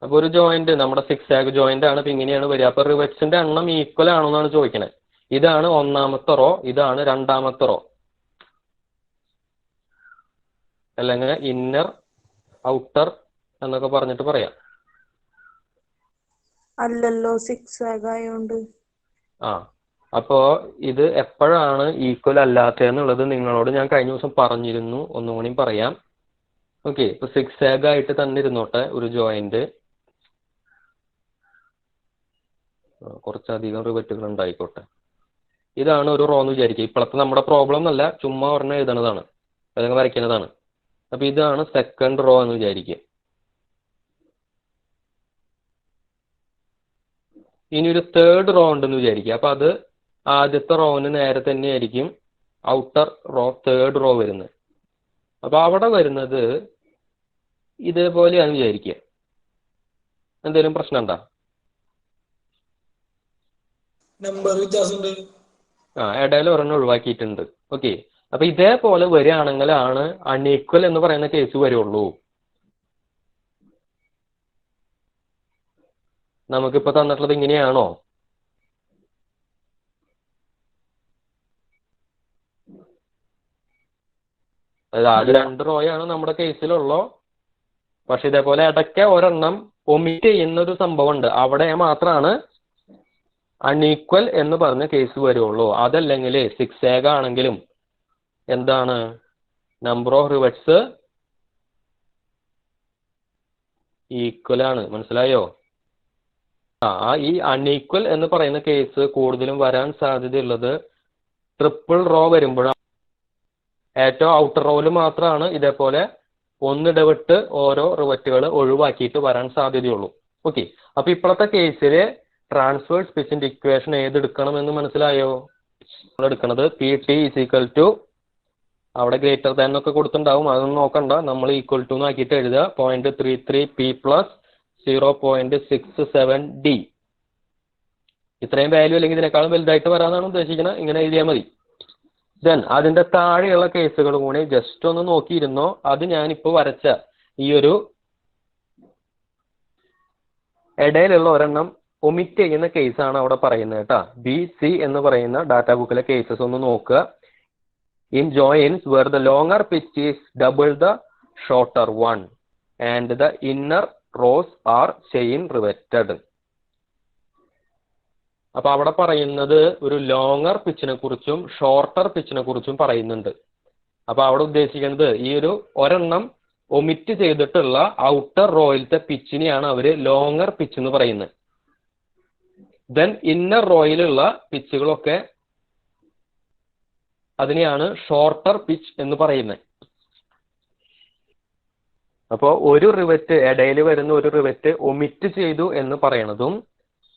[SPEAKER 1] അപ്പോൾ ഒരു ജോയിന്റ് നമ്മുടെ 6 ആഗ് ജോയിന്റ് ആണ്. ഇപ്പൊ ഇങ്ങനെയാണ് വരിക. അപ്പൊ റിവറ്റ്സിന്റെ എണ്ണം ഈക്വൽ ആണോ എന്നാണ് ചോദിക്കണേ. ഇതാണ് ഒന്നാമത്തെ റോ, ഇതാണ് രണ്ടാമത്തെ റോ. അല്ലെങ്കിൽ ഇന്നർ ഔട്ടർ എന്നൊക്കെ പറഞ്ഞിട്ട് പറയാം.
[SPEAKER 3] അല്ലല്ലോ 6 ആഗ് ആയോണ്ട്.
[SPEAKER 1] ആ അപ്പോ ഇത് എപ്പോഴാണ് ഈക്വൽ അല്ലാത്തതെന്നുള്ളത് നിങ്ങളോട് ഞാൻ കഴിഞ്ഞ ദിവസം പറഞ്ഞിരുന്നു, ഒന്നുകൂടി പറയാം. ഓക്കെ, ഇപ്പൊ 6 ആഗ് ആയിട്ട് തന്നിരുന്നോട്ടെ ഒരു ജോയിന്റ്. കുറച്ചധികം റിവറ്റുകൾ ഉണ്ടായിക്കോട്ടെ. ഇതാണ് ഒരു റോ എന്ന് വിചാരിക്കുക. ഇപ്പോഴത്തെ നമ്മുടെ പ്രോബ്ലം എന്നല്ല, ചുമ്മാ ഒരെണ്ണം എഴുതണതാണ്, അല്ലെങ്കിൽ വരയ്ക്കുന്നതാണ്. അപ്പൊ ഇതാണ് സെക്കൻഡ് റോ എന്ന് വിചാരിക്കുക. ഇനി ഒരു തേർഡ് റോ ഉണ്ടെന്ന് വിചാരിക്കുക. അപ്പൊ അത് ആദ്യത്തെ റോന് നേരെ തന്നെയായിരിക്കും ഔട്ടർ റോ, തേർഡ് റോ വരുന്നത്. അപ്പൊ അവിടെ വരുന്നത് ഇതേപോലെയാണ് വിചാരിക്കുക. എന്തെങ്കിലും പ്രശ്നം ഉണ്ടോ?
[SPEAKER 4] നമ്പർ വ്യത്യാസമുണ്ട്.
[SPEAKER 1] ഇടയിൽ ഒരെണ്ണം ഒഴിവാക്കിയിട്ടുണ്ട്. ഓക്കെ, അപ്പൊ ഇതേപോലെ വരികയാണെങ്കിലാണ് അൺഈക്വൽ എന്ന് പറയുന്ന കേസ് വരുള്ളൂ. നമുക്കിപ്പോ തന്നിട്ടുള്ളത് ഇങ്ങനെയാണോ? അതായത് ആദ്യ 2 റോയാണ് നമ്മുടെ കേസിലുള്ളൂ. പക്ഷെ ഇതേപോലെ ഇടയ്ക്ക് ഒരെണ്ണം ഒമിറ്റ് ചെയ്യുന്ന ഒരു സംഭവം ഉണ്ട്. അവിടെ മാത്രമാണ് അൺഈക്വൽ എന്ന് പറഞ്ഞ കേസ് വരുള്ളൂ. അതല്ലെങ്കിൽ 6 ആഗ് ആണെങ്കിലും എന്താണ്, നമ്പർ ഓഫ് റിവറ്റ്സ് ഈക്വൽ ആണ്. മനസ്സിലായോ? ഈ അൺഈക്വൽ എന്ന് പറയുന്ന കേസ് കൂടുതലും വരാൻ സാധ്യതയുള്ളത് ട്രിപ്പിൾ റോ വരുമ്പോഴാണ്. ഏറ്റവും ഔട്ടർ റോയിൽ മാത്രമാണ് ഇതേപോലെ ഒന്നിടവിട്ട് ഓരോ റിവറ്റുകൾ ഒഴിവാക്കിയിട്ട് വരാൻ സാധ്യതയുള്ളൂ. ഓക്കെ, അപ്പൊ ഇപ്പോഴത്തെ കേസില് ട്രാൻസ്വേഴ്സ് പിച്ചിന്റെ ഇക്വേഷൻ ഏതെടുക്കണം എന്ന് മനസ്സിലായോ? നമ്മൾ എടുക്കുന്നത് P T is equal to, അവിടെ ഗ്രേറ്റർ ദാൻ ഒക്കെ കൊടുത്തിട്ടുണ്ടാവും, അതൊന്നും നോക്കണ്ട. നമ്മൾ ഈക്വൽ ടു ആക്കിയിട്ട് എഴുതുക 0.33 പി പ്ലസ് 0.67 ഡി. ഇത്രയും വാല്യൂ അല്ലെങ്കിൽ ഇതിനേക്കാളും വലുതായിട്ട് വരാനാണ് ഉദ്ദേശിക്കുന്നത്. ഇങ്ങനെ എഴുതിയാൽ മതി. ദെൻ അതിന്റെ താഴെയുള്ള കേസുകൾ കൂടി ജസ്റ്റ് ഒന്ന് നോക്കിയിരുന്നോ. അത് ഞാനിപ്പോ വരച്ച ഈ ഒരു ഇടയിലുള്ള ഒരെണ്ണം ഒമിറ്റ് ചെയ്യുന്ന കേസാണ് അവിടെ പറയുന്നത് കേട്ടാ. ബി സി എന്ന് പറയുന്ന ഡാറ്റാ ബുക്കിലെ കേസസ് ഒന്ന് നോക്കുക. In joints where the longer pitch is double the shorter one and the inner rows are chain riveted. അപ്പൊ അവിടെ പറയുന്നത് ഒരു ലോങ്ങർ പിച്ചിനെ കുറിച്ചും ഷോർട്ടർ പിച്ചിനെ കുറിച്ചും പറയുന്നുണ്ട്. അപ്പൊ അവിടെ ഉദ്ദേശിക്കുന്നത് ഈ ഒരു ഒരെണ്ണം ഒമിറ്റ് ചെയ്തിട്ടുള്ള ഔട്ടർ റോയിലത്തെ പിച്ചിനെയാണ് അവര് ലോങ്ങർ പിച്ച് എന്ന് പറയുന്നത്. ദെൻ ഇന്നർ റോയിലുള്ള പിച്ചുകളൊക്കെ അതിനെയാണ് ഷോർട്ടർ പിച്ച് എന്ന് പറയുന്നത്. അപ്പോൾ ഒരു റിവറ്റ്, ഇടയിൽ വരുന്ന ഒരു റിവറ്റ് ഒമിറ്റ് ചെയ്തു എന്ന് പറയണതും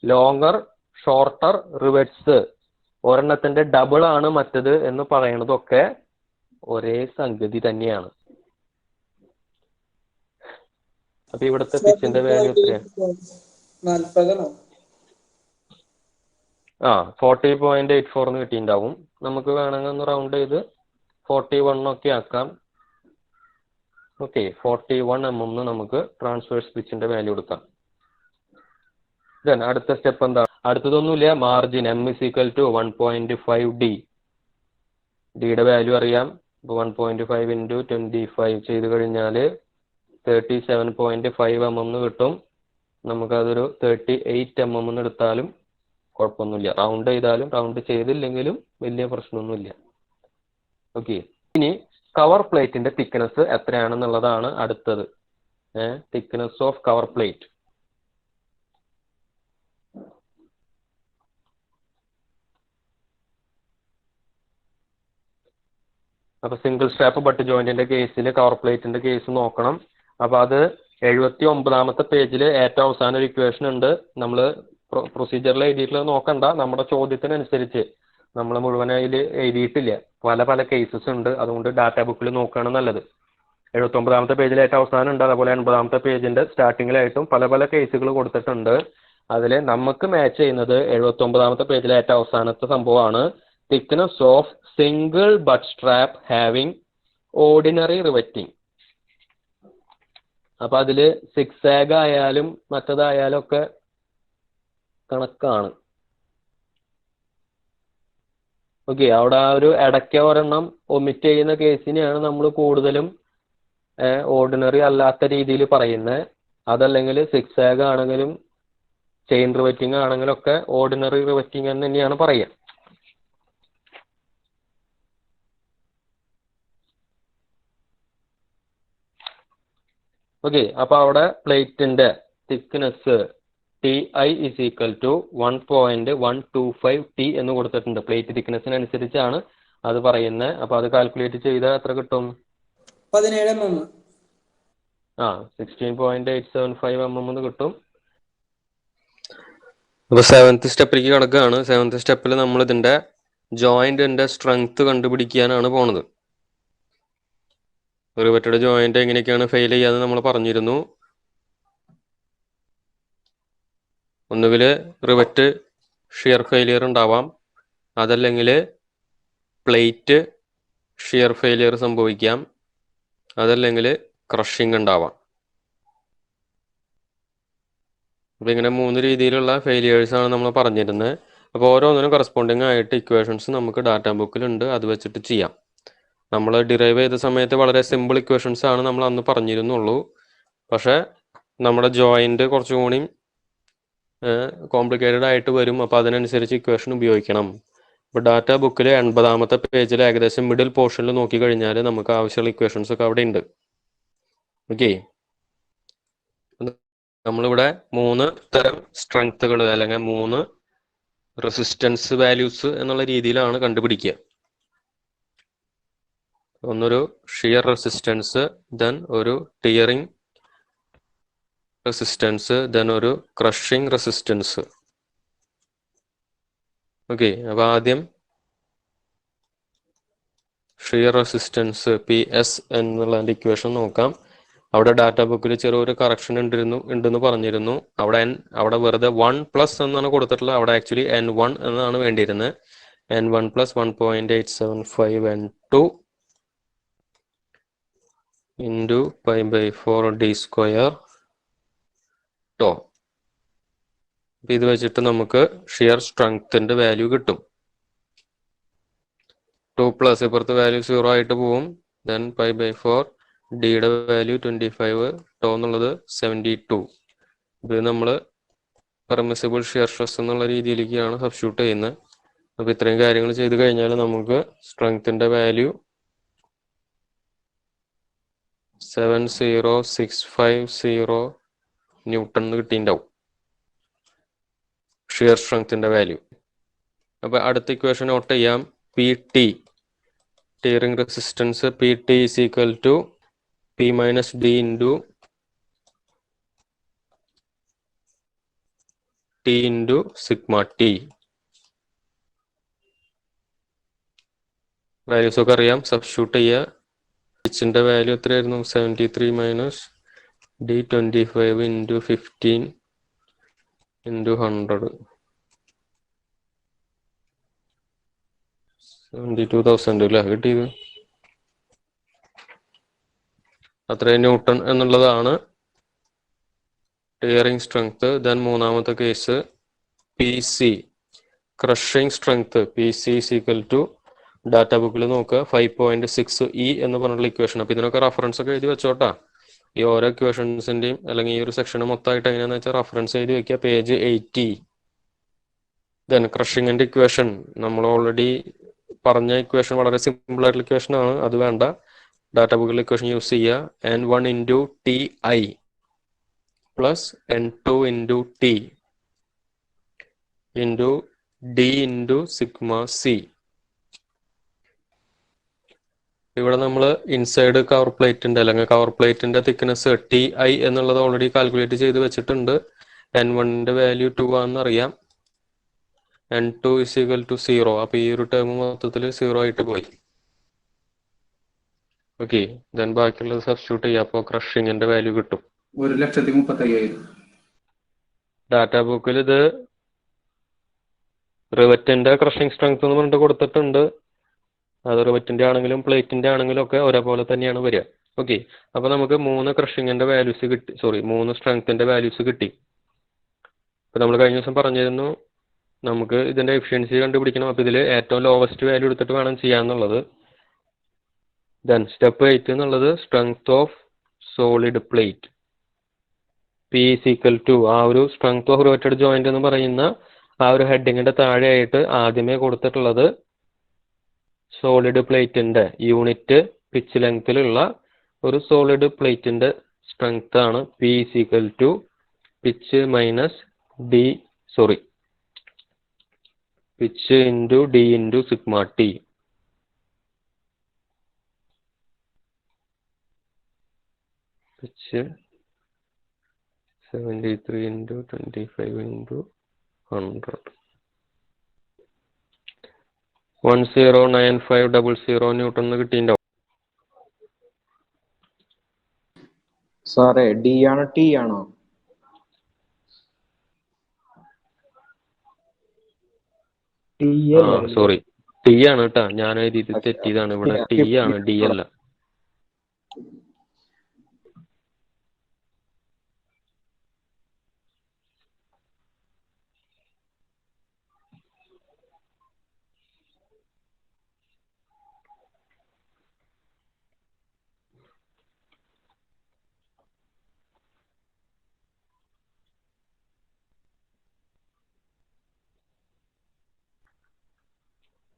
[SPEAKER 1] ലോങ്ങർ ഷോർട്ടർ റിവറ്റ്സ് ഒരെണ്ണത്തിന്റെ ഡബിൾ ആണ് മറ്റത് എന്ന് പറയണതൊക്കെ ഒരേ സംഗതി തന്നെയാണ്. അപ്പൊ ഇവിടുത്തെ പിച്ചിന്റെ വാല്യൂ എത്രയാണ്? 40.84 എന്ന് കിട്ടിയിട്ടുണ്ടാവും. നമുക്ക് വേണമെങ്കിൽ ഒന്ന് റൗണ്ട് ചെയ്ത് 41 ഒക്കെ ആക്കാം. ഓക്കെ, 41 mm നമുക്ക് ട്രാൻസ്വേഴ്സ് പിച്ചിന്റെ വാല്യൂ എടുക്കാം. അടുത്ത സ്റ്റെപ്പ് എന്താ? അടുത്തതൊന്നുമില്ല, margin m is equal to 1.5 d. ഡിയുടെ വാല്യൂ അറിയാം. 1.5 into 25 ചെയ്ത് കഴിഞ്ഞാൽ 37.5 mm കിട്ടും. നമുക്കതൊരു 38 mm എടുത്താലും കുഴപ്പമൊന്നുമില്ല. റൗണ്ട് ചെയ്താലും റൗണ്ട് ചെയ്തില്ലെങ്കിലും വലിയ പ്രശ്നമൊന്നുമില്ല. ഓക്കെ, ഇനി കവർ പ്ലേറ്റിന്റെ തിക്നെസ് എത്രയാണെന്നുള്ളതാണ് അടുത്തത്. Thickness of cover plate. അപ്പൊ സിംഗിൾ സ്ട്രാപ്പ് ബട്ട് ജോയിന്റിന്റെ കേസിൽ കവർ പ്ലേറ്റിന്റെ കേസ് നോക്കണം. അപ്പൊ അത് 79ാമത്തെ പേജിൽ ഏറ്റവും അവസാന ഒരു ഇക്വേഷൻ ഉണ്ട്. നമ്മൾ പ്രൊസീജിയറിൽ എഴുതിയിട്ടുള്ളത് നോക്കണ്ട, നമ്മുടെ ചോദ്യത്തിനനുസരിച്ച് നമ്മൾ മുഴുവനായി എഴുതിയിട്ടില്ല. പല പല കേസസ് ഉണ്ട്, അതുകൊണ്ട് ഡാറ്റാ ബുക്കിൽ നോക്കുകയാണ് നല്ലത്. 79ാമത്തെ പേജിൽ ഏറ്റവും അവസാനം ഉണ്ട്. അതുപോലെ 80ാമത്തെ പേജിന്റെ സ്റ്റാർട്ടിങ്ങിലായിട്ടും പല പല കേസുകൾ കൊടുത്തിട്ടുണ്ട്. അതിൽ നമുക്ക് മാച്ച് ചെയ്യുന്നത് 79ാമത്തെ പേജിലെ ഏറ്റവും അവസാനത്തെ സംഭവമാണ്. Thickness of single but strap having ordinary riveting. അപ്പൊ അതില് 6 ആഗ് ആയാലും മറ്റേതായാലും ഒക്കെ കണക്കാണ്. ഓക്കെ, അവിടെ ആ ഒരു ഇടയ്ക്ക് ഒരെണ്ണം ഒമിറ്റ് ചെയ്യുന്ന കേസിനെയാണ് നമ്മൾ കൂടുതലും ഓർഡിനറി അല്ലാത്ത രീതിയിൽ പറയുന്നത്. അതല്ലെങ്കിൽ 6 ആഗ് ആണെങ്കിലും ചെയിൻ റിവറ്റിംഗ് ആണെങ്കിലും ഒക്കെ ഓർഡിനറി റിവറ്റിംഗ് എന്ന് തന്നെയാണ് പറയുക. ഓക്കെ, അപ്പൊ അവിടെ പ്ലേറ്റിന്റെ thickness TI is equal to 1.125 T എന്ന് കൊടുത്തിട്ടുണ്ട്. പ്ലേറ്റ് തിക്നെസ്സിനനുസരിച്ചാണ് അത് പറയുന്നത്. അപ്പൊ അത് കാൽക്കുലേറ്റ് ചെയ്താൽ എത്ര കിട്ടും?
[SPEAKER 4] 17 mm.
[SPEAKER 1] 16.875 mm എന്ന് കിട്ടും. അപ്പൊ 7th സ്റ്റെപ്പിലേക്ക് കിടക്കുകയാണ്. 7th സ്റ്റെപ്പിൽ നമ്മൾ ഇതിന്റെ ജോയിന്റിന്റെ സ്ട്രെങ്ത് കണ്ടുപിടിക്കാനാണ് പോണത്. റിവറ്റഡ് ജോയിന്റ് എങ്ങനെയൊക്കെയാണ് ഫെയിൽ ചെയ്യാന്ന് നമ്മൾ പറഞ്ഞിരുന്നു. ഒന്നുകിൽ റിവറ്റ് ഷിയർ ഫെയിലിയർ ഉണ്ടാവാം, അതല്ലെങ്കിൽ പ്ലേറ്റ് ഷിയർ ഫെയിലിയർ സംഭവിക്കാം, അതല്ലെങ്കിൽ ക്രഷിംഗ് ഉണ്ടാവാം. അപ്പോൾ ഇങ്ങനെ 3 രീതിയിലുള്ള ഫെയിലിയേഴ്സാണ് നമ്മൾ പറഞ്ഞിരുന്നത്. അപ്പോൾ ഓരോന്നിനും കറസ്പോണ്ടിങ് ആയിട്ട് ഇക്വേഷൻസ് നമുക്ക് ഡാറ്റാ ബുക്കിലുണ്ട്, അത് വെച്ചിട്ട് ചെയ്യാം. നമ്മൾ ഡിറൈവ് ചെയ്ത സമയത്ത് വളരെ സിമ്പിൾ ഇക്വേഷൻസ് ആണ് നമ്മൾ അന്ന് പറഞ്ഞിരുന്നുള്ളൂ. പക്ഷേ നമ്മുടെ ജോയിന്റ് കുറച്ചും കൂടി കോംപ്ലിക്കേറ്റഡ് ആയിട്ട് വരും. അപ്പോൾ അതിനനുസരിച്ച് ഇക്വേഷൻ ഉപയോഗിക്കണം. ഇപ്പോൾ ഡാറ്റാ ബുക്കിൽ 80ാമത്തെ പേജിൽ ഏകദേശം മിഡിൽ പോർഷനിൽ നോക്കിക്കഴിഞ്ഞാൽ നമുക്ക് ആവശ്യമുള്ള ഇക്വേഷൻസ് ഒക്കെ അവിടെ ഉണ്ട്. ഓക്കെ, നമ്മളിവിടെ 3 തരം സ്ട്രെങ്ത്തുകൾ അല്ലെങ്കിൽ 3 റെസിസ്റ്റൻസ് വാല്യൂസ് എന്നുള്ള രീതിയിലാണ് കണ്ടുപിടിക്കുക. ഒന്നൊരു ഷിയർ റെസിസ്റ്റൻസ്, ദെൻ ഒരു ടിയറിംഗ് റെസിസ്റ്റൻസ്, ദെൻ ഒരു ക്രഷിംഗ് റെസിസ്റ്റൻസ്. ഓക്കെ, അപ്പോൾ ആദ്യം ഷിയർ റെസിസ്റ്റൻസ് PS എന്നുള്ളതിൻ്റെ ഇക്വേഷൻ നോക്കാം. അവിടെ ഡാറ്റാ ബുക്കിൽ ചെറിയൊരു കറക്ഷൻ ഉണ്ടെന്ന് പറഞ്ഞിരുന്നു. അവിടെ വെറുതെ 1+ എന്നാണ് കൊടുത്തിട്ടുള്ളത്. അവിടെ ആക്ച്വലി N1 എന്നാണ് വേണ്ടിയിരുന്നത്. N1 + 1.875 N2 into π/4d². ഇത് വെച്ചിട്ട് നമുക്ക് ഷിയർ സ്ട്രെങ്ത്തിന്റെ വാല്യൂ കിട്ടും. 2+ ഇപ്പുറത്ത് വാല്യൂ 0 ആയിട്ട് പോവും. ദെൻ π/4 ഡിയുടെ വാല്യൂ 25, എന്നുള്ളത് 72. ഇത് നമ്മൾ പെർമിസിബിൾ ഷിയർ സ്ട്രെസ് എന്നുള്ള രീതിയിലേക്കാണ് സബ്സ്റ്റിറ്റ്യൂട്ട് ചെയ്യുന്നത്. അപ്പോൾ ഇത്രയും കാര്യങ്ങൾ ചെയ്ത് കഴിഞ്ഞാൽ നമുക്ക് സ്ട്രെങ്ത്തിന്റെ വാല്യൂ 70650 ന്യൂട്ടൺ എന്ന് കിട്ടിയിട്ടുണ്ടാവും, ഷിയർ സ്ട്രെങ്ത്തിന്റെ വാല്യൂ. അപ്പോൾ അടുത്ത ഇക്വേഷൻ നോട്ട് ചെയ്യാം. PT tearing resistance PT is equal to P - D into T into sigma T. Values ഒക്കെ അറിയാം, സബ്സ്റ്റിറ്റ്യൂട്ട് ചെയ്യുക. Hന്റെ വാല്യൂ എത്രയായിരുന്നു? 73 - D 25 into 15 into 100, 72,000 അല്ലേ കിട്ടിയത്. അത്രയും ന്യൂട്ടൺ എന്നുള്ളതാണ് ടിയറിംഗ് സ്ട്രെങ്ത്. ദെൻ മൂന്നാമത്തെ case PC crushing strength. PC is equal to data ബുക്കിൽ നോക്കുക 5.6 E എന്ന് പറഞ്ഞുള്ള ഇക്വേഷൻ. അപ്പോൾ ഇതിനൊക്കെ റഫറൻസ് ഒക്കെ എഴുതി വെച്ചോട്ടാ. ഈ ഓരോ ഇക്വേഷൻസിന്റെയും അല്ലെങ്കിൽ ഈ ഒരു സെക്ഷന് മൊത്തമായിട്ട് എങ്ങനെയാണെന്ന് വെച്ചാൽ റഫറൻസ് എഴുതി വെക്കുക, പേജ് 80. ദെൻ ക്രഷിങ്ങിന്റെ ഇക്വേഷൻ നമ്മൾ ഓൾറെഡി പറഞ്ഞ ഇക്വേഷൻ, വളരെ സിമ്പിൾ ആയിട്ടുള്ള ഇക്വേഷൻ ആണ്, അത് വേണ്ട. ഡാറ്റ ബുക്കിൽ ഇക്വേഷൻ യൂസ് ചെയ്യുക. N1 into TI plus N2 into T into D into sigma C. ഇവിടെ നമ്മൾ ഇൻസൈഡ് കവർ പ്ലേറ്റിന്റെ അല്ലെങ്കിൽ കവർ പ്ലേറ്റിന്റെ തിക്നെസ് TI എന്നുള്ളത് ഓൾറെഡി കാൽക്കുലേറ്റ് ചെയ്ത് വെച്ചിട്ടുണ്ട്. N1ന്റെ വാല്യൂ 2 ആണെന്ന് അറിയാം. N2 is equal to 0. അപ്പൊ ഈ ഒരു ടേം മൊത്തത്തിൽ 0 ആയിട്ട് പോയി. ഓക്കെ, ദെൻ ബാക്കിയുള്ളത് സബ്സ്റ്റിറ്റ്യൂട്ട് ചെയ്യാം. അപ്പോൾ ക്രഷിങ്ങിന്റെ വാല്യൂ കിട്ടും
[SPEAKER 5] 1,35,000.
[SPEAKER 1] ഡാറ്റാ ബുക്കിൽ ഇത് റിവറ്റിന്റെ ക്രഷിംഗ് സ്ട്രെങ്ത് എന്ന് പറഞ്ഞിട്ട് കൊടുത്തിട്ടുണ്ട്. അത് റിവറ്റിന്റെ ആണെങ്കിലും പ്ലേറ്റിന്റെ ആണെങ്കിലും ഒക്കെ ഒരേപോലെ തന്നെയാണ് വരിക. ഓക്കെ, അപ്പോൾ നമുക്ക് 3 ക്രഷിങ്ങിൻ്റെ വാല്യൂസ് കിട്ടി, 3 സ്ട്രെങ്ത്തിൻ്റെ വാല്യൂസ് കിട്ടി. അപ്പോൾ നമ്മൾ കഴിഞ്ഞ ദിവസം പറഞ്ഞിരുന്നു നമുക്ക് ഇതിൻ്റെ എഫിഷ്യൻസി കണ്ടുപിടിക്കണം. അപ്പോൾ ഇതിൽ ഏറ്റവും ലോവസ്റ്റ് വാല്യൂ എടുത്തിട്ട് വേണം ചെയ്യാന്നുള്ളത്. ദെൻ സ്റ്റെപ്പ് 8 എന്നുള്ളത് strength of solid plate P equal to ആ ഒരു സ്ട്രെങ്ത് ഓഫ് റിവറ്റഡ് ജോയിന്റ് എന്ന് പറയുന്ന ആ ഒരു ഹെഡിങ്ങിൻ്റെ താഴെയായിട്ട് ആദ്യമേ കൊടുത്തിട്ടുള്ളത് സോളിഡ് പ്ലേറ്റിൻ്റെ യൂണിറ്റ് പിച്ച് ലെങ്ത്തിലുള്ള ഒരു സോളിഡ് പ്ലേറ്റിൻ്റെ സ്ട്രെങ്ത് ആണ് P equal to pitch minus D pitch into D into sigma T. Pitch 73 into 25 into 100 109500 newton എന്ന് കിട്ടിയിട്ടുണ്ടാവും.
[SPEAKER 2] സാറേ ഡി ആണോ ടി ആണോ?
[SPEAKER 1] സോറി, ടി ആണ് കേട്ടാ, ഞാൻ എഴുതിയിട്ട് തെറ്റിയതാണ്. ഇവിടെ ടി ആണ്, ഡി അല്ല.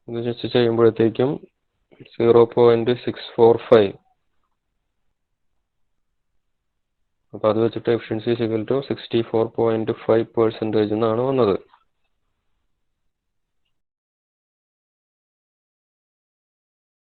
[SPEAKER 1] ഇത് ജസ്റ്റ് ചെയ്യുമ്പോഴത്തേക്കും 0.645. അപ്പോൾ അത് വെച്ചിട്ട് എഫിഷ്യൻസി ഈക്വൽ ടു 64.5% എന്നാണ് വന്നത്.